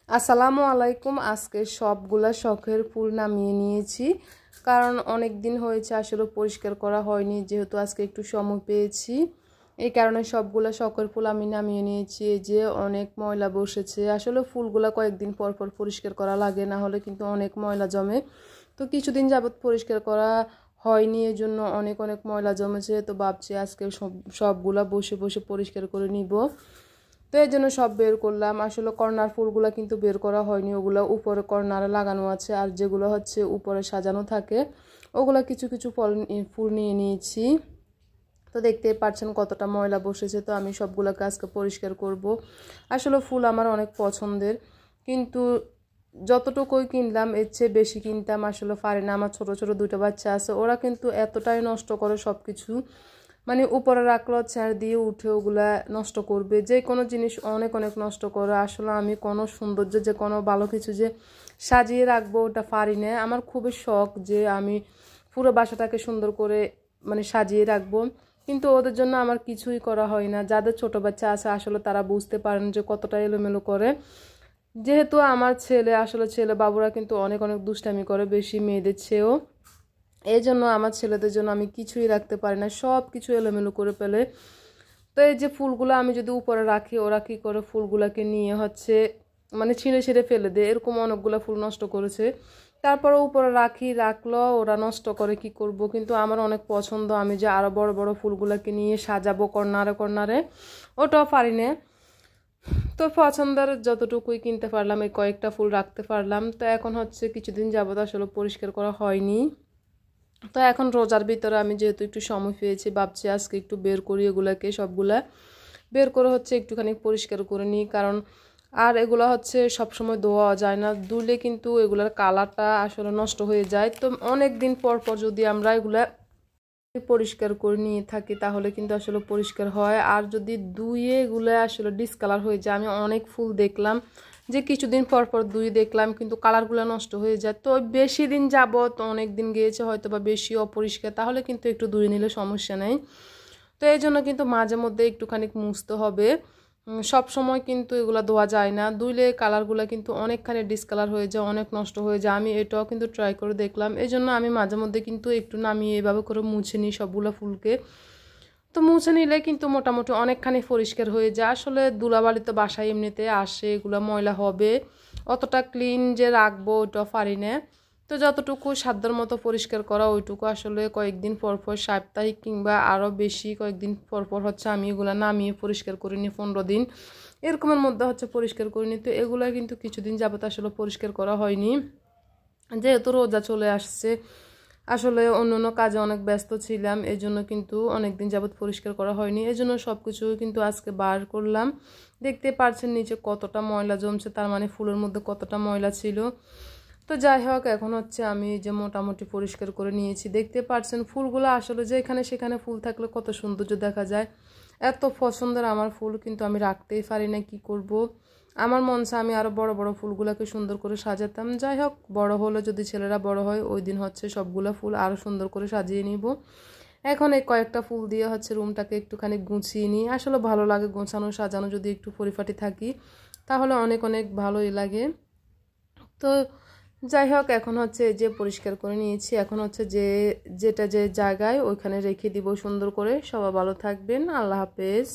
আসসালামু আলাইকুম। আজকে সবগুলা শখের ফুল নামিয়ে নিয়েছি, কারণ অনেক দিন হয়েছে আসলে পরিষ্কার করা হয়নি, যেহেতু আজকে একটু সময় পেয়েছি। এই কারণে সবগুলা শখের ফুল আমি নামিয়ে নিয়েছি। এই যে অনেক ময়লা বসেছে, আসলে ফুলগুলা কয়েকদিন পর পর পরিষ্কার করা লাগে, না হলে কিন্তু অনেক ময়লা জমে। তো কিছুদিন যাবত পরিষ্কার করা হয়নি, এর জন্য অনেক অনেক ময়লা জমেছে। তো ভাবছি আজকে সবগুলা বসে বসে পরিষ্কার করে নিব। তো এই জন্য সব বের করলাম। আসলে কর্নার ফুলগুলো কিন্তু বের করা হয়নি, ওগুলো উপরে কর্নারে লাগানো আছে, আর যেগুলো হচ্ছে উপরে সাজানো থাকে ওগুলো কিছু কিছু ফুল নিয়ে নিয়েছি। তো দেখতেই পাচ্ছেন কতটা ময়লা বসেছে। তো আমি সবগুলোকে আজকে পরিষ্কার করব। আসলে ফুল আমার অনেক পছন্দের, কিন্তু যতটুকুই কিনলাম এর চেয়ে বেশি কিনতাম আসলে পারি না। আমার ছোট ছোট দুটো বাচ্চা আছে, ওরা কিন্তু এতটাই নষ্ট করে সব কিছু, মানে উপরে রাখলো ছেড় দিয়ে উঠে ওগুলা নষ্ট করবে, যে কোনো জিনিস অনেক অনেক নষ্ট করে। আসলে আমি কোনো সৌন্দর্য যে কোনো ভালো কিছু যে সাজিয়ে রাখবো ওটা পারি না। আমার খুবই শখ যে আমি পুরো বাসাটাকে সুন্দর করে মানে সাজিয়ে রাখবো, কিন্তু ওদের জন্য আমার কিছুই করা হয় না। যাদের ছোট বাচ্চা আছে আসলে তারা বুঝতে পারেন যে কতটা এলোমেলো করে। যেহেতু আমার ছেলে বাবুরা কিন্তু অনেক অনেক দুষ্টামি করে, বেশি মেয়েদের চেয়েও। এই জন্য আমার ছেলেদের জন্য আমি কিছুই রাখতে পারি না, সব কিছু এলোমেলো করে ফেলে। তো এই যে ফুলগুলো আমি যদি উপরে রাখি, ওরা কী করে ফুলগুলোকে নিয়ে হচ্ছে মানে ছিঁড়ে ছিঁড়ে ফেলে দেয়। এরকম অনেকগুলো ফুল নষ্ট করেছে। তারপরে উপরে রাখলো ওরা নষ্ট করে, কি করব। কিন্তু আমার অনেক পছন্দ, আমি যে আরও বড় বড় ফুলগুলোকে নিয়ে সাজাবো কর্নারে কর্নারে, ওটাও পারি না। তো পছন্দের যতটুকুই কিনতে পারলাম, এই কয়েকটা ফুল রাখতে পারলাম। তো এখন হচ্ছে কিছুদিন যাবত আসলে পরিষ্কার করা হয়নি। তো এখন রোজার ভিতরে আমি যেহেতু একটু সময় পেয়েছি, ভাবছি আজকে একটু বের করি, এগুলাকে সবগুলা বের করে হচ্ছে একটুখানি পরিষ্কার করে নিই। কারণ আর এগুলো হচ্ছে সবসময় ধোয়া যায় না, ধুলে কিন্তু এগুলার কালারটা আসলে নষ্ট হয়ে যায়। তো অনেক দিন পর পর যদি আমরা এগুলা পরিষ্কার করে নিয়ে থাকি তাহলে কিন্তু আসলে পরিষ্কার হয়। আর যদি ধুয়ে এগুলো আসলে ডিসকালার হয়ে যায়, আমি অনেক ফুল দেখলাম যে কিছুদিন পর পর ধুয়ে দেখলাম কিন্তু কালারগুলো নষ্ট হয়ে যায়। তো বেশি দিন যাবত অনেক দিন গিয়েছে হয়তো বা বেশি অপরিষ্কার, তাহলে কিন্তু একটু ধুয়ে নিলে সমস্যা নেই। তো এই জন্য কিন্তু মাঝে মধ্যে একটুখানি মুছতে হবে, সব সময় কিন্তু এগুলো ধোয়া যায় না। ধুইলে কালারগুলো কিন্তু অনেকখানি ডিসকালার হয়ে যায়, অনেক নষ্ট হয়ে যায়। আমি এটাও কিন্তু ট্রাই করে দেখলাম, এই জন্য আমি মাঝে মধ্যে কিন্তু একটু নামিয়ে এভাবে করে মুছে নিই সবগুলো ফুলকে। তো মুছে নিলে কিন্তু মোটামুটি অনেকখানি পরিষ্কার হয়ে যায়। আসলে ধুলাবালি তো বাসায় এমনিতে আসে, এগুলো ময়লা হবে, অতটা ক্লিন যে রাখবো ওটাও পারি না। তো যতটুকু সাধ্যের মতো পরিষ্কার করা ওইটুকু আসলে কয়েকদিন পর পর, সাপ্তাহিক কিংবা আরও বেশি কয়েকদিন পর পর হচ্ছে আমি এগুলো নামিয়ে পরিষ্কার করে নিই। 15 দিন এরকমের মধ্যে হচ্ছে পরিষ্কার করে নিই। তো এগুলো কিন্তু কিছুদিন যাবত আসলে পরিষ্কার করা হয়নি, যেহেতু রোজা চলে আসছে। আসলে অন্য অন্য কাজে অনেক ব্যস্ত ছিলাম, এই জন্য কিন্তু অনেক দিন যাবত পরিষ্কার করা হয়নি। এই জন্য সব কিছু কিন্তু আজকে বার করলাম। দেখতে পাচ্ছেন নিচে কতটা ময়লা জমছে, তার মানে ফুলের মধ্যে কতটা ময়লা ছিল। তো যাই হোক, এখন হচ্ছে আমি যে মোটামুটি পরিষ্কার করে নিয়েছি। দেখতে পাচ্ছেন ফুলগুলো আসলে যেখানে সেখানে ফুল থাকলে কত সৌন্দর্য দেখা যায়। এত পছন্দের আমার ফুল, কিন্তু আমি রাখতেই পারি না, কি করব। আমার মন চায় আমি আরও বড় বড় ফুলগুলোকে সুন্দর করে সাজাতাম। যাই হোক, বড় হলে যদি ছেলেরা বড় হয় ওই দিন হচ্ছে সবগুলো ফুল আরও সুন্দর করে সাজিয়ে নিব। এখন এই কয়েকটা ফুল দিয়ে হচ্ছে রুমটাকে একটুখানি গুছিয়ে নিই। আসলে ভালো লাগে গোছানো সাজানো, যদি একটু পরিপাটি থাকি তাহলে অনেক অনেক ভালোই লাগে। তো যাই হোক, এখন হচ্ছে যে পরিষ্কার করে নিয়েছি, এখন হচ্ছে যে জায়গায় ওইখানে রেখে দিব সুন্দর করে। সবাই ভালো থাকবেন, আল্লাহ হাফেজ।